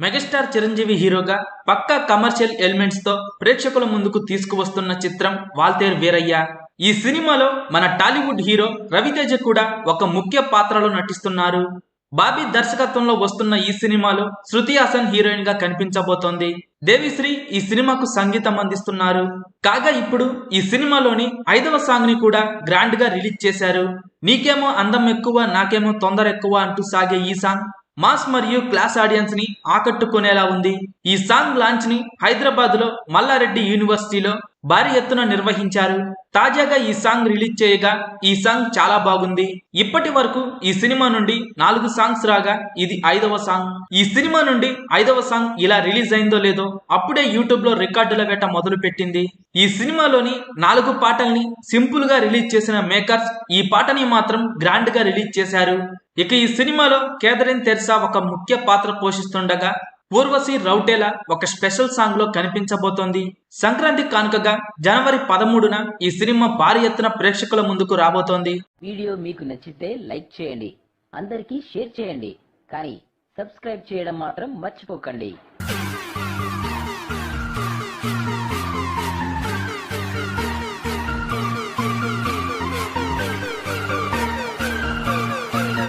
Megastar Chiranjeevi హీరోగా పక్కా commercial elements తో ప్రేక్షకుల ముందుకు తీసుకువస్తున్న చిత్రం వాల్తేరు వీరయ్య. ఈ సినిమాలో మన టాలీవుడ్ హీరో రవితేజ కూడా ఒక ముఖ్య పాత్రలో నటిస్తున్నారు. బాబీ దర్శకత్వంలో వస్తున్న ఈ సినిమాలో శృతి హాసన్ హీరోయిన్ గా కనిపించబోతోంది. దేవిశ్రీ ఈ సినిమాకు సంగీతం అందిస్తున్నారు. కాగా ఇప్పుడు ఈ సినిమాలోని 5వ సాంగ్ ని కూడా గ్రాండ్ గా రిలీజ్ చేశారు. నీకేమో అందం ఎక్కువ నాకేమో తొందర ఎక్కువ అంటూ సాగే ఈ సాంగ్ మాస్ మరియు క్లాస్ ఆడియన్స్ ని ఆకట్టుకునేలా ఉంది. ఈ సాంగ్ లాంచ్ ని హైదరాబాద్ లో మల్లారెడ్డి యూనివర్సిటీలో భారీ ఎత్తున నిర్వహించారు. తాజాగా ఈ సాంగ్ రిలీజ్ చేయగా ఈ సాంగ్ చాలా బాగుంది. ఇప్పటి వరకు ఈ సినిమా నుండి 4 సాంగ్స్ రాగా ఇది 5వ సాంగ్. ఈ సినిమా నుండి 5వ సాంగ్ ఇలా రిలీజ్ అయిందో లేదో అప్పుడే యూట్యూబ్ లో రికార్డుల వేట మొదలు పెట్టింది. ఈ సినిమాలోని 4 పాటల్ని సింపుల్ గా రిలీజ్ చేసిన మేకర్స్ ఈ పాటని మాత్రం గ్రాండ్ గా రిలీజ్ చేశారు. ఇక ఈ సినిమాలో కేథరిన్ తెర్సా ఒక ముఖ్య పాత్ర పోషిస్తుండగా ఊర్వశి రౌటేలా ఒక స్పెషల్ సాంగ్ లో కనిపించబోతోంది. సంక్రాంతి కానుకగా జనవరి 13న ఈ సినిమా భారీ ఎత్తున ప్రేక్షకుల ముందుకు రాబోతోంది. వీడియో మీకు నచ్చితే లైక్ చేయండి, అందరికీ షేర్ చేయండి, కానీ సబ్స్క్రైబ్ చేయడం మాత్రం మర్చిపోకండి.